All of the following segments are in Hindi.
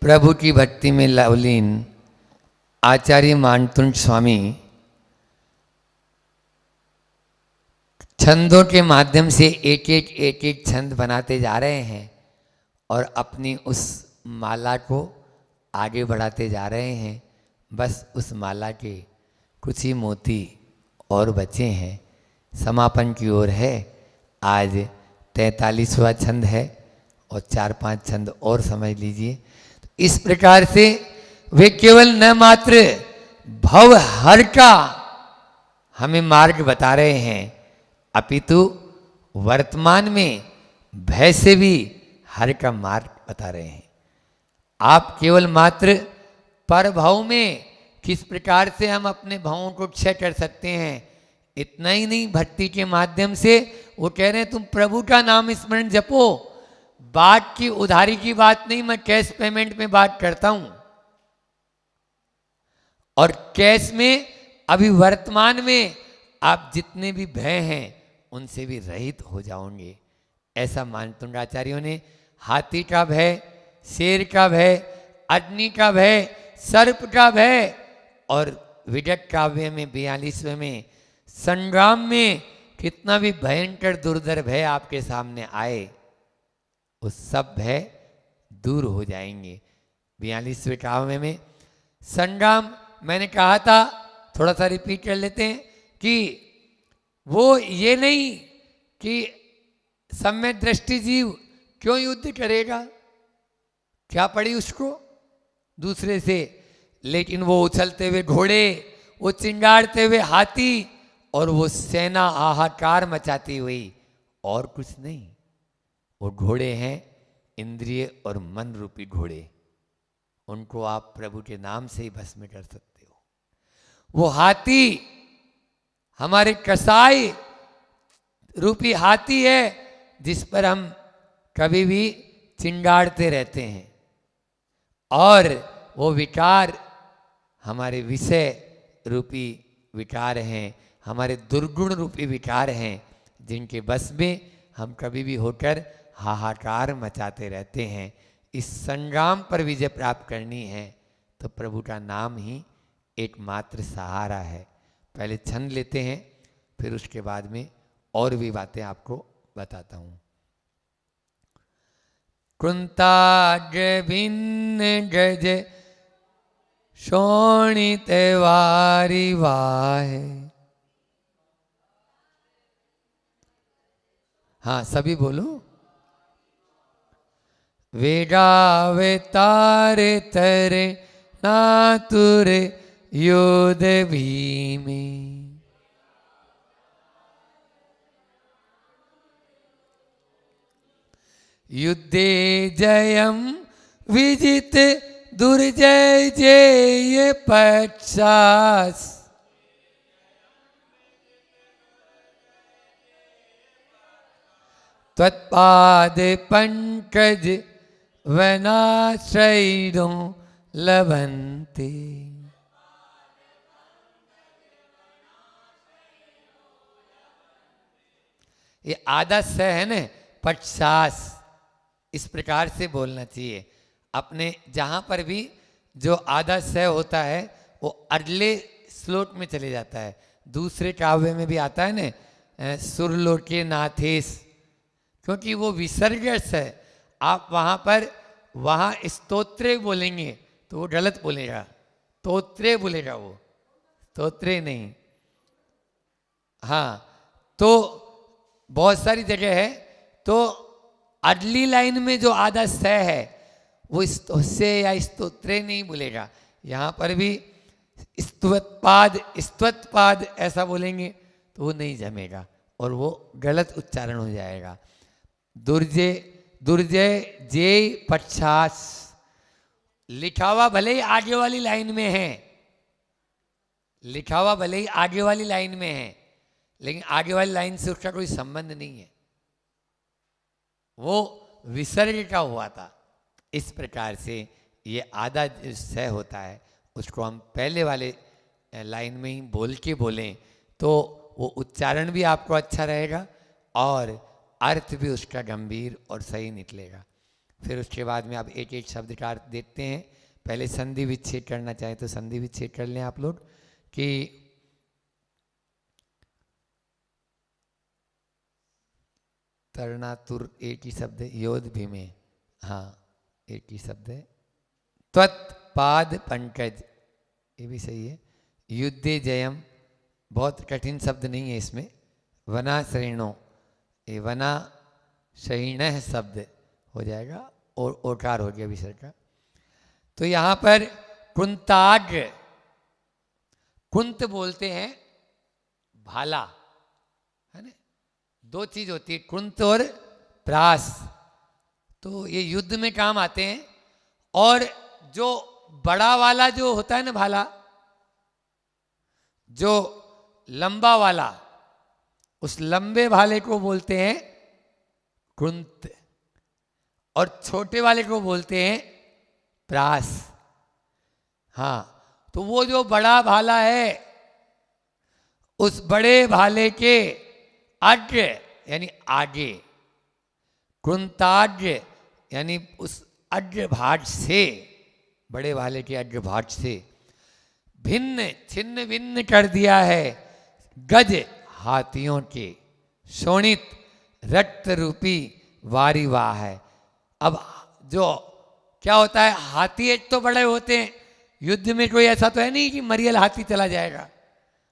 प्रभु की भक्ति में लवलीन आचार्य मानतुंड स्वामी छंदों के माध्यम से एक एक छंद बनाते जा रहे हैं और अपनी उस माला को आगे बढ़ाते जा रहे हैं। बस उस माला के कुछ ही मोती और बचे हैं। समापन की ओर है। आज 43वां छंद है और 4-5 छंद और समझ लीजिए। तो इस प्रकार से वे केवल न मात्र भव हर का हमें मार्ग बता रहे हैं, अपितु वर्तमान में भय से भी हर का मार्ग बता रहे हैं। आप केवल मात्र पर भाव में किस प्रकार से हम अपने भावों को क्षय कर सकते हैं, इतना ही नहीं, भक्ति के माध्यम से वो कह रहे हैं तुम प्रभु का नाम स्मरण जपो। बात की उधारी की बात नहीं, मैं कैश पेमेंट में बात करता हूं। और कैश में अभी वर्तमान में आप जितने भी भय हैं उनसे भी रहित हो जाओगे। ऐसा मानतुंडाचार्यों ने हाथी का भय, शेर का भय, अग्नि का भय, सर्प का भय और विडक काव्य में 42वें में संग्राम में कितना भी भयंकर दुर्धर भय आपके सामने आए, वो सब भय दूर हो जाएंगे। 42वें काव्य में संग्राम, मैंने कहा था, थोड़ा सा रिपीट कर लेते हैं कि वो ये नहीं कि सम्यक दृष्टि जीव क्यों युद्ध करेगा, क्या पड़ी उसको दूसरे से, लेकिन वो उछलते हुए घोड़े, वो चिंगाड़ते हुए हाथी और वो सेना हाहाकार मचाती हुई, और कुछ नहीं। वो घोड़े हैं इंद्रिय और मन रूपी घोड़े, उनको आप प्रभु के नाम से ही भस्म कर सकते हो। वो हाथी हमारे कसाई रूपी हाथी है जिस पर हम कभी भी चिंगाड़ते रहते हैं, और वो विकार हमारे विषय रूपी विकार हैं, हमारे दुर्गुण रूपी विकार हैं, जिनके बस में हम कभी भी होकर हाहाकार मचाते रहते हैं। इस संग्राम पर विजय प्राप्त करनी है तो प्रभु का नाम ही एकमात्र सहारा है। पहले छंद लेते हैं, फिर उसके बाद में और भी बातें आपको बताता हूं। कुंताग्र भिन्न गज शोणित वारी वाहे। हाँ, सभी बोलो। वेगावे तारे तरे नातुरे योध भीमे। युद्धे जयम विजित दुर्जय जय पक्षास। त्वत्पाद पंकज वनाश्रयिणो लभन्ते। ये आधा स है न, पक्षास, इस प्रकार से बोलना चाहिए। अपने जहां पर भी जो आधा स होता है वो अगले श्लोक में चले जाता है। दूसरे काव्य में भी आता है न, सुरलोके नाथेश, क्योंकि वो विसर्गस है। आप वहां पर वहां स्तोत्रे बोलेंगे तो वो गलत बोलेगा, तोत्रे बोलेगा, वो तोत्रे नहीं। हाँ, तो बहुत सारी जगह है, तो अगली लाइन में जो आधा स है वो से या स्तोत्रे नहीं बोलेगा। यहाँ पर भी स्तवत्पाद ऐसा बोलेंगे तो वो नहीं जमेगा और वो गलत उच्चारण हो जाएगा। दुर्जय जय पक्षास लिखा हुआ भले ही आगे वाली लाइन में है, लिखा हुआ भले ही आगे वाली लाइन में है, लेकिन आगे वाली लाइन से उसका कोई संबंध नहीं है, वो विसर्ग का हुआ था। इस प्रकार से ये आधा जो स होता है उसको हम पहले वाले लाइन में ही बोल के बोलें तो वो उच्चारण भी आपको अच्छा रहेगा और अर्थ भी उसका गंभीर और सही निकलेगा। फिर उसके बाद में आप एक एक शब्द काट देते हैं। पहले संधि विच्छेद करना चाहें तो संधि विच्छेद कर लें आप लोग कि तरणातुर एक ही शब्द है, योध भीमे, हाँ एक ही शब्द है। त्वत्पाद पंकज, ये भी सही है। युद्धे जयम, बहुत कठिन शब्द नहीं है इसमें। वना श्रेणो, ये वना शहीण शब्द हो जाएगा और ओकार हो गया विसर्ग का। तो यहाँ पर कुंताग्र, कुंत बोलते हैं भाला, है ना, दो चीज होती है कुंत और प्रास, तो ये युद्ध में काम आते हैं। और जो बड़ा वाला जो होता है ना भाला, जो लंबा वाला, उस लंबे भाले को बोलते हैं कुंत, और छोटे वाले को बोलते हैं प्रास। हाँ, तो वो जो बड़ा भाला है, उस बड़े भाले के अग्र यानी आगे, कुंताग्र यानी उस अग्रभाग से, बड़े भाले के अग्रभाग से भिन्न छिन्न भिन्न कर दिया है गज हाथियों के, शोणित रक्त रूपी वारिवाह है। अब जो क्या होता है, हाथी एक तो बड़े होते हैं, युद्ध में कोई ऐसा तो है नहीं कि मरियल हाथी चला जाएगा,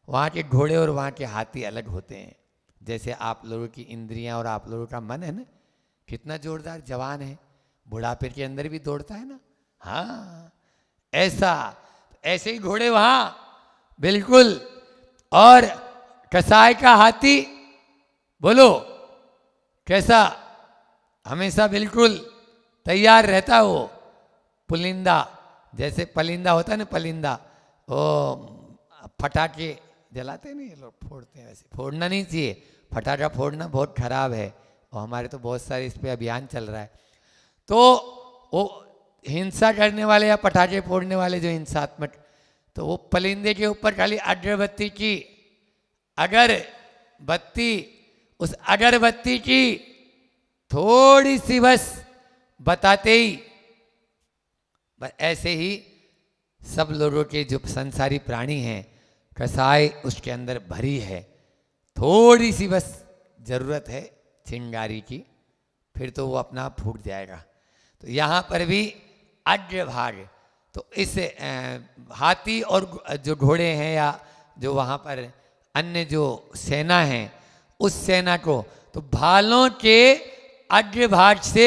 वहाँ के घोड़े और वहाँ के हाथी अलग होते हैं। जैसे आप लोगों की इंद्रियां और आप लोगों का मन है ना, कितना जोरदार जवान है, बुढ़ापे के अंदर भी दौड़ता है ना, हाँ ऐसे ही घोड़े वहाँ बिल्कुल। और कसाई का हाथी बोलो कैसा, हमेशा बिल्कुल तैयार रहता है वो, पुलिंदा, जैसे पलिंदा होता है ना, पलिंदा, वो फटाके जलाते नहीं ये लोग, फोड़ते हैं, वैसे फोड़ना नहीं चाहिए, फटाका फोड़ना बहुत खराब है, और हमारे तो बहुत सारे इस पे अभियान चल रहा है। तो वो हिंसा करने वाले या पटाखे फोड़ने वाले जो हिंसात्मक, तो वो पलिंदे के ऊपर खाली अगरबत्ती की, अगरबत्ती, उस अगरबत्ती की थोड़ी सी बस बताते ही, बस ऐसे ही सब लोगों के जो संसारी प्राणी हैं, कसाई उसके अंदर भरी है, थोड़ी सी बस जरूरत है चिंगारी की, फिर तो वो अपना आप फूट जाएगा। तो यहाँ पर भी अग्रभाग, तो इस हाथी और जो घोड़े हैं या जो वहाँ पर अन्य जो सेना है, उस सेना को तो भालों के अग्रभाग से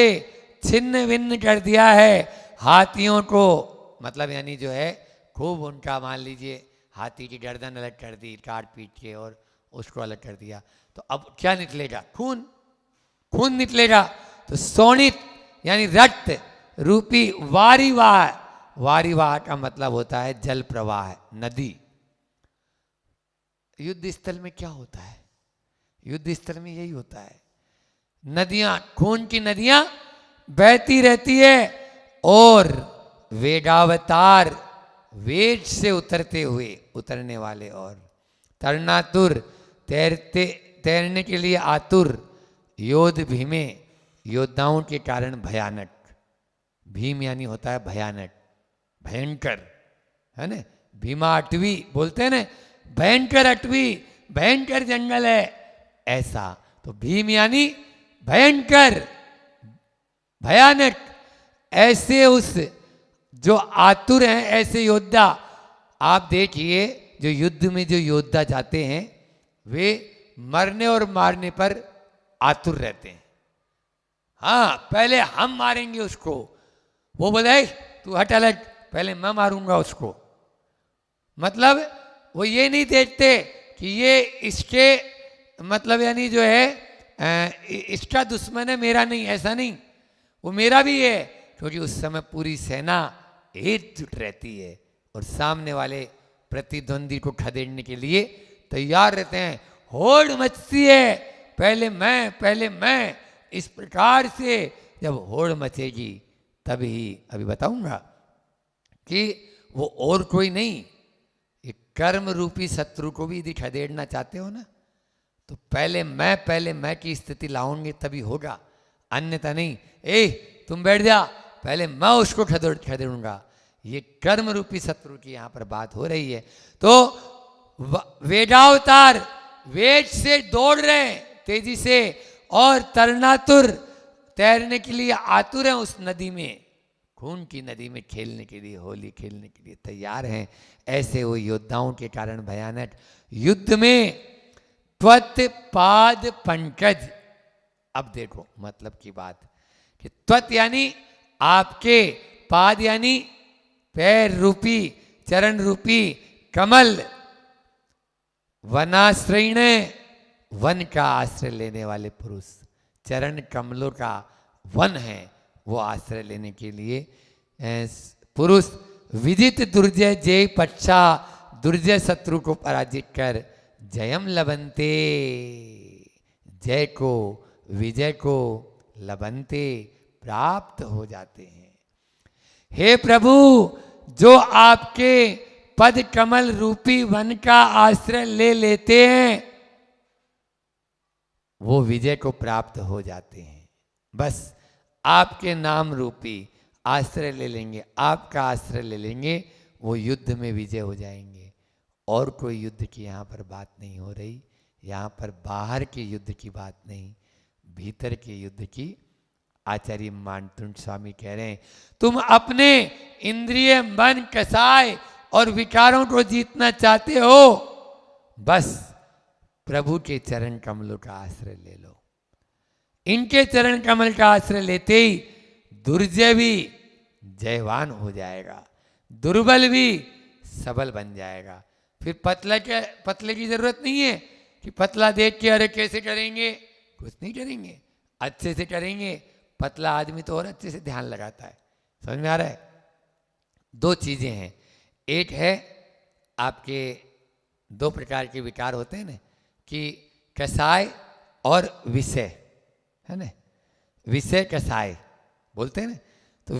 छिन्न भिन्न कर दिया है हाथियों को, मतलब यानी जो है खूब उनका, मान लीजिए हाथी की गर्दन अलग कर दी काट पीट के और उसको अलग कर दिया, तो अब क्या निकलेगा, खून, खून निकलेगा। तो शोणित यानी रक्त रूपी वारिवाह, वारिवाह का मतलब होता है जल प्रवाह, नदी। युद्ध स्थल में क्या होता है, युद्ध स्थल में यही होता है, नदियां, खून की नदियां बहती रहती है, और वेगावतार, वेग से उतरते हुए, उतरने वाले, और तरणातुर, तैरने के लिए आतुर, योध भीमे, योद्धाओं के कारण भयानक, भीम यानी होता है भयानक, भयंकर, है ना, भीमा अटवी बोलते हैं ना, भयंकर अटवी, भयंकर जंगल है ऐसा, तो भीम यानी भयंकर, भयानक, ऐसे उस जो आतुर हैं, ऐसे योद्धा। आप देखिए जो युद्ध में जो योद्धा जाते हैं, वे मरने और मारने पर आतुर रहते हैं। हाँ, पहले हम मारेंगे उसको, वो बोले तू हट अलग, पहले मैं मारूंगा उसको। मतलब वो ये नहीं देखते कि ये इसके, मतलब यानी जो है इसका दुश्मन है, मेरा नहीं, ऐसा नहीं, वो मेरा भी है, क्योंकि उस समय पूरी सेना एकजुट रहती है और सामने वाले प्रतिद्वंदी को खदेड़ने के लिए तैयार रहते हैं। होड़ मचती है, पहले मैं, इस प्रकार से जब होड़ मचेगी तभी, अभी बताऊंगा कि वो और कोई नहीं, ये कर्म रूपी शत्रु को भी यदि खदेड़ना चाहते हो ना, तो पहले मैं की स्थिति लाओगे तभी होगा, अन्यथा नहीं। तुम बैठ जा, पहले मैं उसको खदेड़ूंगा। ये कर्म रूपी शत्रु की यहां पर बात हो रही है। तो वेदावतार वेद से दौड़ रहे हैं तेजी से, और तरनातुर तैरने के लिए आतुर हैं उस नदी में, खून की नदी में खेलने के लिए, होली खेलने के लिए तैयार हैं। ऐसे वो योद्धाओं के कारण भयानक युद्ध में त्वत पाद पंकज। अब देखो मतलब की बात कि त्वत यानी आपके, पाद यानी पैर रूपी, चरण रूपी कमल, वनाश्रयण वन का आश्रय लेने वाले पुरुष, चरण कमलों का वन है वो आश्रय लेने के लिए पुरुष, विजित दुर्जय जय पक्षा, दुर्जय शत्रु को पराजित कर जयम लबंते, जय को विजय को लबंते प्राप्त हो जाते हैं। हे प्रभु, जो आपके पद कमल रूपी वन का आश्रय ले लेते हैं वो विजय को प्राप्त हो जाते हैं। बस आपके नाम रूपी आश्रय ले लेंगे, आपका आश्रय ले लेंगे, वो युद्ध में विजय हो जाएंगे। और कोई युद्ध की यहाँ पर बात नहीं हो रही, यहाँ पर बाहर के युद्ध की बात नहीं, भीतर के युद्ध की आचार्य मानतुंड स्वामी कह रहे हैं। तुम अपने इंद्रिय मन कसाय और विकारों को जीतना चाहते हो, बस प्रभु के चरण कमलों का आश्रय ले लो। इनके चरण कमल का आश्रय लेते ही दुर्जय भी जयवान हो जाएगा, दुर्बल भी सबल बन जाएगा। फिर पतले की जरूरत नहीं है कि पतला देख के अरे कैसे करेंगे, कुछ नहीं करेंगे, अच्छे से करेंगे। पतला आदमी तो और अच्छे से ध्यान लगाता है। समझ में आ रहा है? दो चीजें हैं, एक है आपके दो प्रकार के विकार होते हैं ना, कि कसाय और विषय, है ना, विषय कसाय बोलते हैं ना। तो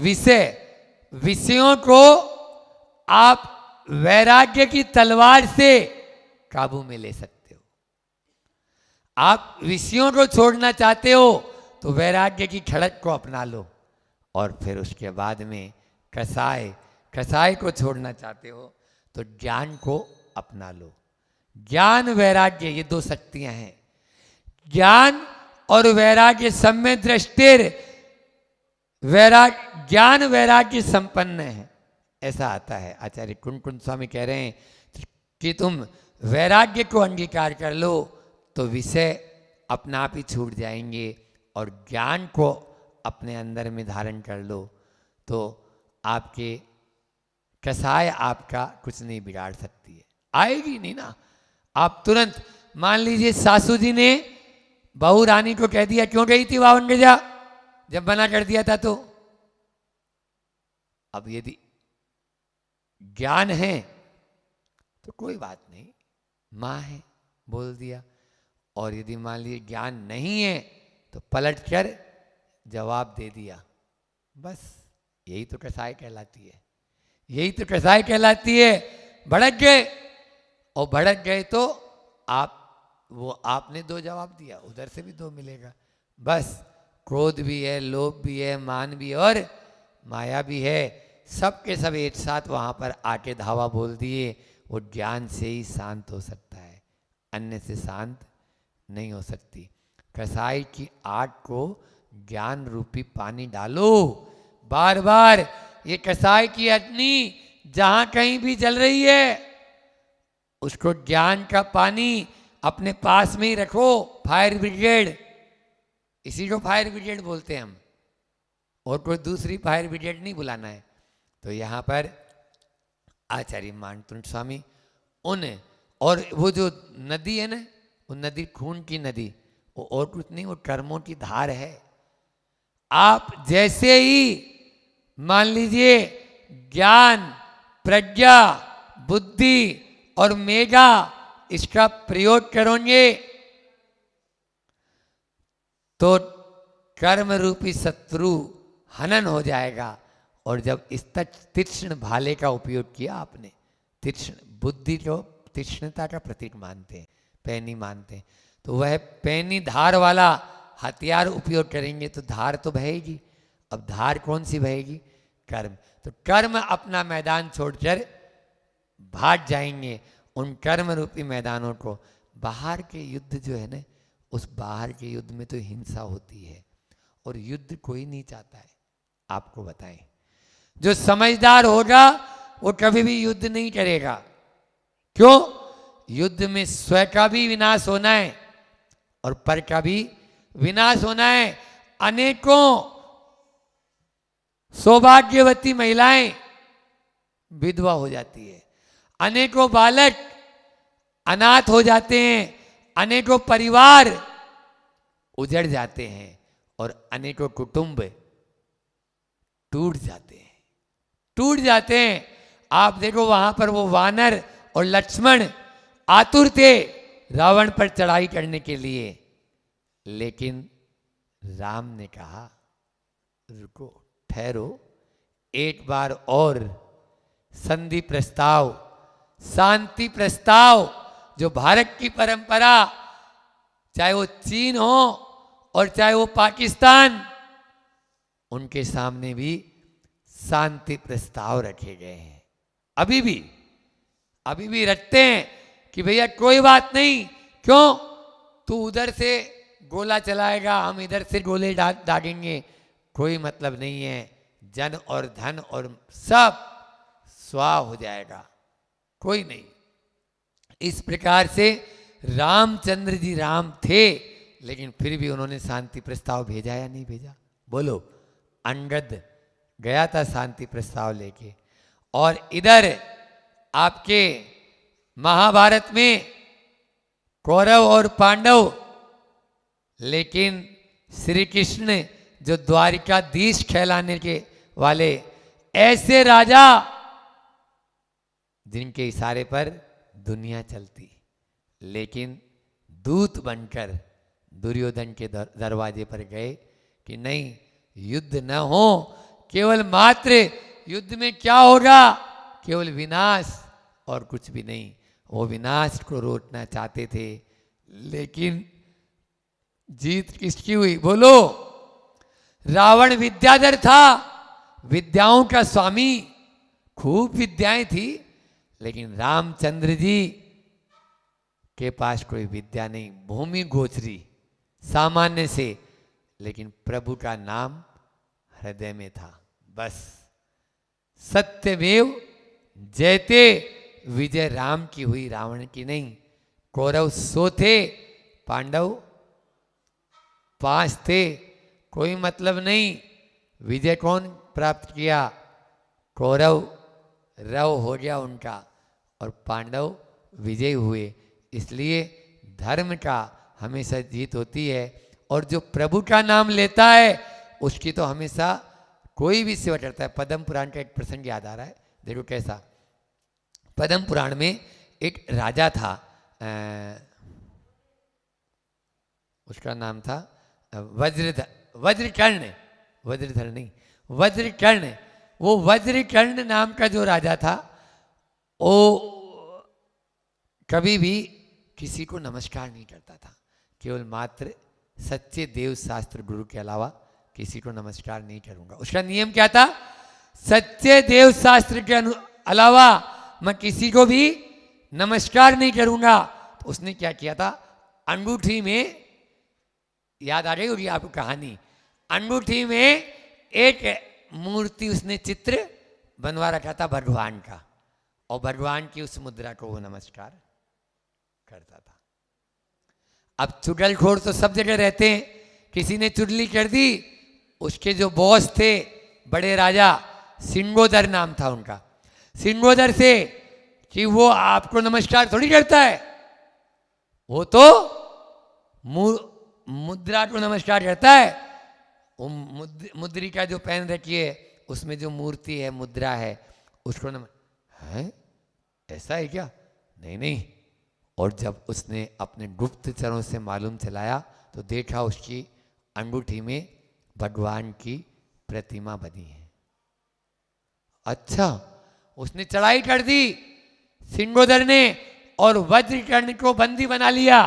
विषयों को आप वैराग्य की तलवार से काबू में ले सकते हो। आप विषयों को छोड़ना चाहते हो तो वैराग्य की खड़क को अपना लो, और फिर उसके बाद में कसाय को छोड़ना चाहते हो तो ज्ञान को अपना लो। ज्ञान वैराग्य ये दो शक्तियां हैं। ज्ञान और वैराग्य सम्य दृष्टिर ज्ञान वैराग्य संपन्न है, ऐसा आता है। आचार्य कुंकुन स्वामी कह रहे हैं कि तुम वैराग्य को अंगीकार कर लो तो विषय अपना आप ही छूट जाएंगे, और ज्ञान को अपने अंदर में धारण कर लो तो आपके कसाय आपका कुछ नहीं बिगाड़ सकती है, आएगी नहीं ना। आप तुरंत मान लीजिए सासू जी ने बहू रानी को कह दिया, क्यों गई थी 52 गजा, जब मना कर दिया था तो। अब यदि ज्ञान है तो कोई बात नहीं, मां है बोल दिया, और यदि मान लीजिए ज्ञान नहीं है तो पलट कर जवाब दे दिया, बस यही तो कसाई कहलाती है, यही तो कसाई कहलाती है। भड़क गए, और भड़क गए तो आपने दो जवाब दिया, उधर से भी दो मिलेगा। बस क्रोध भी है, लोभ भी है, मान भी है और माया भी है, सब के सब एक साथ वहां पर आके धावा बोल दिए। वो ज्ञान से ही शांत हो सकता है, अन्य से शांत नहीं हो सकती। कसाई की आग को ज्ञान रूपी पानी डालो, बार बार। ये कसाई की अग्नि जहां कहीं भी जल रही है उसको ज्ञान का पानी अपने पास में ही रखो। फायर ब्रिगेड, इसी को फायर ब्रिगेड बोलते हैं हम, और कोई दूसरी फायर ब्रिगेड नहीं बुलाना है। तो यहाँ पर आचार्य मानतुंड स्वामी और वो जो नदी है ना, वो नदी खून की नदी, वो और कुछ नहीं, वो कर्मों की धार है। आप जैसे ही मान लीजिए ज्ञान, प्रज्ञा, बुद्धि और मेधा इसका प्रयोग करोगे तो कर्म रूपी शत्रु हनन हो जाएगा। और जब इस तक तीक्ष्ण भाले का उपयोग किया आपने, तीक्ष्ण बुद्धि को तीक्ष्णता का प्रतीक मानते हैं, पैनी मानते हैं, तो वह पैनी धार वाला हथियार उपयोग करेंगे तो धार तो बहेगी। अब धार कौन सी बहेगी? कर्म। तो कर्म अपना मैदान छोड़कर भाग जाएंगे उन कर्म रूपी मैदानों को। बाहर के युद्ध जो है ना, उस बाहर के युद्ध में तो हिंसा होती है और युद्ध कोई नहीं चाहता है। आपको बताएं, जो समझदार होगा वो कभी भी युद्ध नहीं करेगा। क्यों? युद्ध में स्वयं का भी विनाश होना है और पर का भी विनाश होना है। अनेकों सौभाग्यवती महिलाएं विधवा हो जाती है, अनेकों बालक अनाथ हो जाते हैं, अनेकों परिवार उजड़ जाते हैं और अनेकों कुटुंब टूट जाते हैं। आप देखो वहां पर वो वानर और लक्ष्मण आतुर थे रावण पर चढ़ाई करने के लिए, लेकिन राम ने कहा रुको, ठहरो, एक बार और संधि प्रस्ताव, शांति प्रस्ताव, जो भारत की परंपरा, चाहे वो चीन हो और चाहे वो पाकिस्तान, उनके सामने भी शांति प्रस्ताव रखे गए हैं। अभी भी रखते हैं कि भैया कोई बात नहीं, क्यों तू उधर से गोला चलाएगा, हम इधर से गोले दागेंगे, कोई मतलब नहीं है, जन और धन और सब स्वाह हो जाएगा, कोई नहीं। इस प्रकार से रामचंद्र जी राम थे, लेकिन फिर भी उन्होंने शांति प्रस्ताव भेजा या नहीं भेजा? बोलो। अंगद गया था शांति प्रस्ताव लेके, और इधर आपके महाभारत में कौरव और पांडव, लेकिन श्री कृष्ण जो द्वारिकाधीश कहलाने के वाले ऐसे राजा जिनके इशारे पर दुनिया चलती, लेकिन दूत बनकर दुर्योधन के दरवाजे पर गए कि नहीं, युद्ध न हो, केवल मात्र युद्ध में क्या होगा? केवल विनाश और कुछ भी नहीं। वो विनाश को रोकना चाहते थे, लेकिन जीत किसकी हुई? बोलो। रावण विद्याधर था, विद्याओं का स्वामी, खूब विद्याएं थी, लेकिन रामचंद्र जी के पास कोई विद्या नहीं, भूमि गोचरी सामान्य से, लेकिन प्रभु का नाम हृदय में था। बस सत्यमेव जयते, विजय राम की हुई, रावण की नहीं। कौरव 100 थे, पांडव 5 थे, कोई मतलब नहीं। विजय कौन प्राप्त किया? कौरव रव हो गया उनका और पांडव विजय हुए। इसलिए धर्म का हमेशा जीत होती है, और जो प्रभु का नाम लेता है उसकी तो हमेशा कोई भी सेवा करता है। पद्म पुराण का एक प्रसंग याद आ रहा है, देखो कैसा। पद्म पुराण में एक राजा था, उसका नाम था वज्रकर्ण, वज्रधर नहीं, वज्रकर्ण। वो वज्रकर्ण नाम का जो राजा था, वो कभी भी किसी को नमस्कार नहीं करता था, केवल मात्र सच्चे देव शास्त्र गुरु के अलावा किसी को नमस्कार नहीं करूंगा। उसका नियम क्या था? सच्चे देव शास्त्र के अलावा मैं किसी को भी नमस्कार नहीं करूंगा। तो उसने क्या किया था? अंगूठी में, याद आ गई होगी आपको कहानी, अंगूठी में एक मूर्ति, उसने चित्र बनवा रखा था भगवान का, और भगवान की उस मुद्रा को वो नमस्कार करता था। अब चुगलखोर तो सब जगह रहते हैं, किसी ने चुगली कर दी, उसके जो बॉस थे बड़े राजा, सिंगोदर नाम था उनका, सिंगोदर से कि वो आपको नमस्कार थोड़ी करता है, वो तो मुद्रा को नमस्कार करता है। वो मुद्रिका जो पहन रखी है, उसमें जो मूर्ति है, मुद्रा है, उसको है, ऐसा है क्या? नहीं नहीं। और जब उसने अपने गुप्तचरों से मालूम चलाया तो देखा उसकी अंगूठी में भगवान की प्रतिमा बनी है। अच्छा, उसने चढ़ाई कर दी सिंगोदर ने, और वज्रकर्ण को बंदी बना लिया।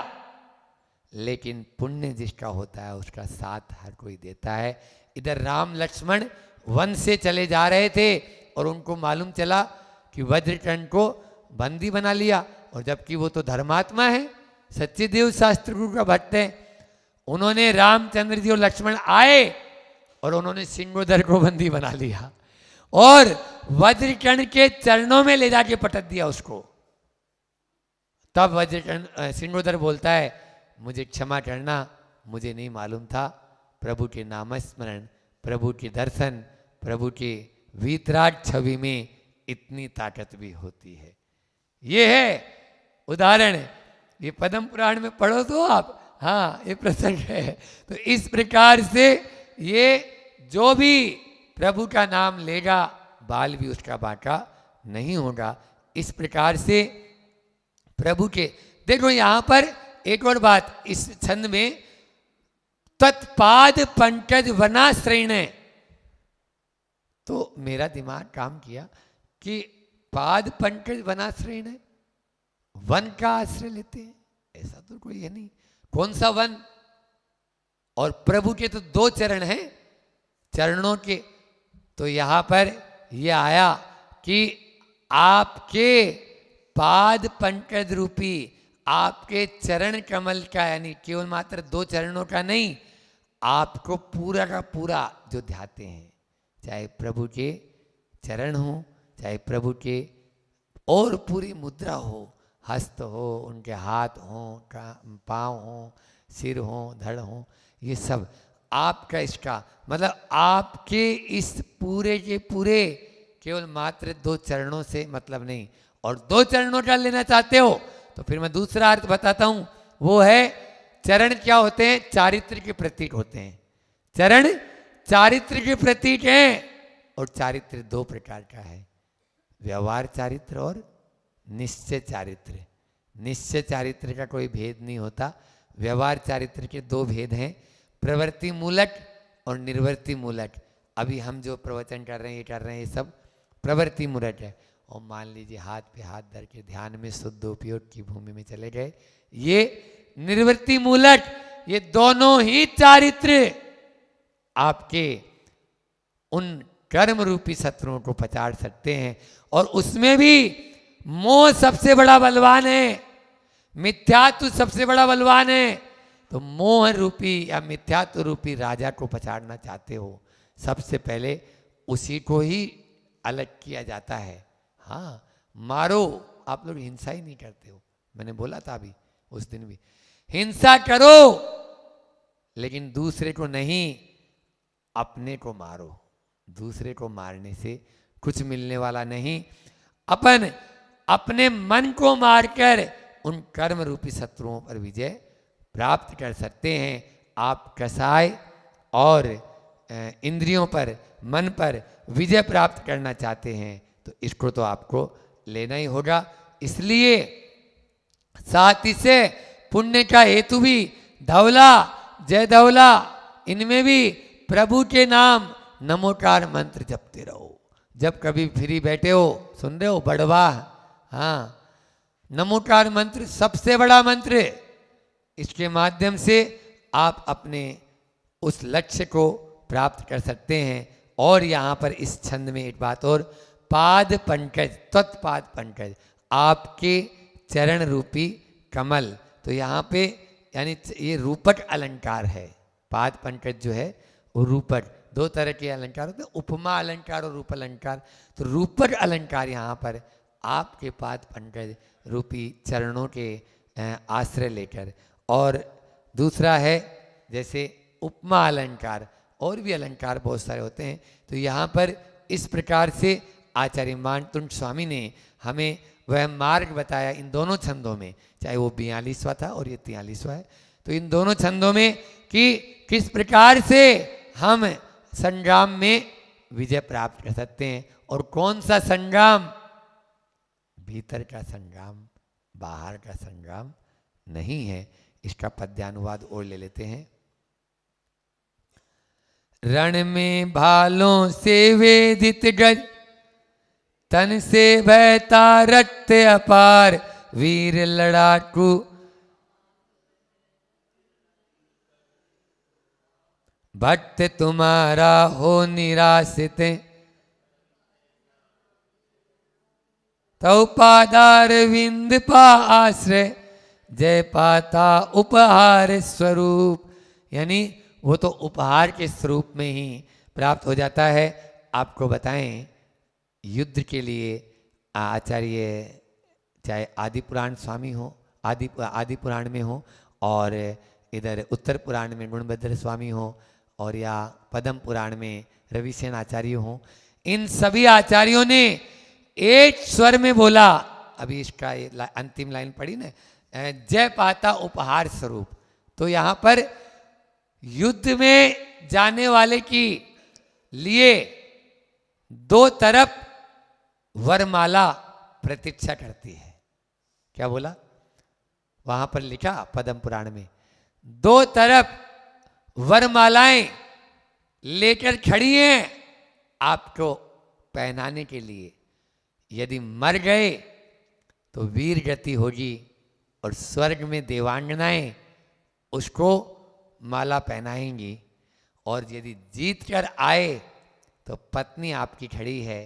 लेकिन पुण्य जिसका होता है उसका साथ हर कोई देता है। इधर राम लक्ष्मण वन से चले जा रहे थे और उनको मालूम चला कि वज्रकर्ण को बंदी बना लिया, और जबकि वो तो धर्मात्मा है, सच्चे देव शास्त्र गुरु का भक्त है। उन्होंने रामचंद्र जी और लक्ष्मण आए और उन्होंने सिंगोदर को बंदी बना लिया और वज्रकर्ण के चरणों में ले जाके पटक दिया उसको। तब वज्रकर्ण सिंगोदर बोलता है, मुझे क्षमा करना, मुझे नहीं मालूम था प्रभु के नामस्मरण, प्रभु के दर्शन, प्रभु के वीतराग छवि में इतनी ताकत भी होती है। ये है उदाहरण, ये पद्म पुराण में पढ़ो तो आप, हाँ ये प्रसंग है। तो इस प्रकार से ये जो भी प्रभु का नाम लेगा बाल भी उसका बाका नहीं होगा। इस प्रकार से प्रभु के, देखो यहां पर एक और बात इस छंद में, तत्पाद पंकज वनाश्रयण, तो मेरा दिमाग काम किया कि पाद पंकज वनाश्रयण है, वन का आश्रय लेते हैं, ऐसा तो कोई है नहीं, कौन सा वन। और प्रभु के तो 2 चरण हैं चरणों के, तो यहां पर यह आया कि आपके पाद पंकज रूपी, आपके चरण कमल का, यानी केवल मात्र 2 चरणों का नहीं, आपको पूरा का पूरा जो ध्याते हैं, चाहे प्रभु के चरण हो, चाहे प्रभु के और पूरी मुद्रा हो, हस्त हो, उनके हाथ हो, पाँव हो, सिर हो, धड़ हो, ये सब आपका, इसका मतलब आपके इस पूरे के पूरे केवल मात्र 2 चरणों से मतलब नहीं। और 2 चरणों का लेना चाहते हो तो फिर मैं दूसरा अर्थ बताता हूं, वो है चरण क्या होते हैं, चारित्र के प्रतीक होते हैं। चरण चारित्र के प्रतीक हैं, और चारित्र 2 प्रकार का है, व्यवहार चारित्र और निश्चय चारित्र। निश्चय चारित्र का कोई भेद नहीं होता, व्यवहार चारित्र के 2 भेद हैं, प्रवृत्ति मूलक और निर्वृत्ति मूलक। अभी हम जो प्रवचन कर रहे हैं, ये कर रहे हैं, ये सब प्रवृत्ति मूलक है। और मान लीजिए हाथ पे हाथ धर के ध्यान में शुद्ध उपयोग की भूमि में चले गए, ये निर्वृत्ति मूलक। ये दोनों ही चारित्र आपके उन कर्म रूपी शत्रुओं को पछाड़ सकते हैं। और उसमें भी मोह सबसे बड़ा बलवान है, मिथ्यात्व सबसे बड़ा बलवान है। तो मोह रूपी या मिथ्यात्व रूपी राजा को पछाड़ना चाहते हो, सबसे पहले उसी को ही अलग किया जाता है। हाँ मारो, आप लोग हिंसा ही नहीं करते हो, मैंने बोला था अभी उस दिन भी, हिंसा करो लेकिन दूसरे को नहीं, अपने को मारो। दूसरे को मारने से कुछ मिलने वाला नहीं, अपन अपने मन को मारकर उन कर्म रूपी शत्रुओं पर विजय प्राप्त कर सकते हैं। आप कसाय और इंद्रियों पर, मन पर विजय प्राप्त करना चाहते हैं तो इसको तो आपको लेना ही होगा। इसलिए साथ ही से पुण्य का हेतु भी धवला, जय धवला, इनमें भी प्रभु के नाम नमोकार मंत्र जपते रहो। जब कभी फ्री बैठे हो, सुन रहे हो, बड़वा, हाँ नमोकार मंत्र सबसे बड़ा मंत्र, इसके माध्यम से आप अपने उस लक्ष्य को प्राप्त कर सकते हैं। और यहाँ पर इस छंद में एक बात और, पाद पंकज, तत्पाद पंकज, आपके चरण रूपी कमल। तो यहाँ पे यानी ये रूपक अलंकार है। पाद पंकज जो है वो रूपक, 2 तरह के अलंकार होते हैं, उपमा अलंकार और रूप अलंकार। तो रूपक अलंकार यहाँ पर आपके पाद पंकज रूपी चरणों के आश्रय लेकर। और दूसरा है जैसे उपमा अलंकार, और भी अलंकार बहुत सारे होते हैं। तो यहाँ पर इस प्रकार से आचार्य मानतुंड स्वामी ने हमें वह मार्ग बताया इन दोनों छंदों में, चाहे वो 42वां था और ये 43वां है। तो इन दोनों छंदों में कि किस प्रकार से हम संग्राम में विजय प्राप्त कर सकते हैं। और कौन सा संग्राम, भीतर का संग्राम, बाहर का संग्राम नहीं है। इसका पद्यानुवाद और ले लेते हैं। रण में भालों से वेदित गज, तन से बहता रक्त अपार, वीर लड़ाकू भक्त तुम्हारा हो निराशित, तौ पादार विंद पा आश्रय, जय पाता उपहार स्वरूप। यानी वो तो उपहार के स्वरूप में ही प्राप्त हो जाता है। आपको बताएं, युद्ध के लिए आचार्य चाहे आदि पुराण स्वामी हो, आदि पुराण में हो, और इधर उत्तर पुराण में गुणभद्र स्वामी हो, और या पद्म पुराण में रविसेन आचार्य हो, इन सभी आचार्यों ने एक स्वर में बोला। अभी इसका अंतिम लाइन पढ़ी ना, जय पाता उपहार स्वरूप। तो यहाँ पर युद्ध में जाने वाले की लिए दो तरफ वरमाला प्रतीक्षा करती है। क्या बोला? वहां पर लिखा पद्म पुराण में, दो तरफ वरमालाएं लेकर खड़ी हैं आपको पहनाने के लिए। यदि मर गए तो वीर गति होगी, और स्वर्ग में देवांगनाएं उसको माला पहनाएंगी, और यदि जीत कर आए तो पत्नी आपकी खड़ी है,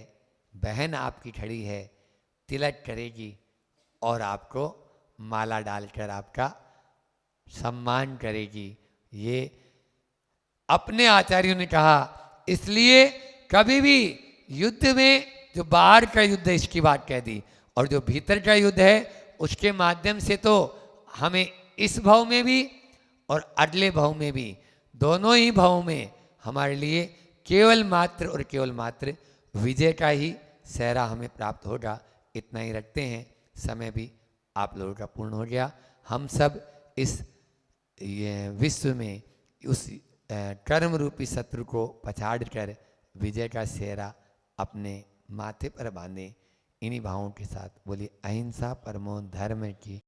बहन आपकी खड़ी है, तिलक करेगी और आपको माला डालकर आपका सम्मान करेगी। ये अपने आचार्यों ने कहा। इसलिए कभी भी युद्ध में, जो बाहर का युद्ध है इसकी बात कह दी, और जो भीतर का युद्ध है उसके माध्यम से तो हमें इस भाव में भी और अगले भाव में भी, दोनों ही भाव में हमारे लिए केवल मात्र और केवल मात्र विजय का ही सहरा हमें प्राप्त होगा। इतना ही रखते हैं। समय भी आप लोगों का पूर्ण हो गया। हम सब इस विश्व में उस कर्म रूपी शत्रु को पछाड़ कर विजय का सेहरा अपने माथे पर बांधे। इन्हीं भावों के साथ बोलिए अहिंसा परमो धर्म की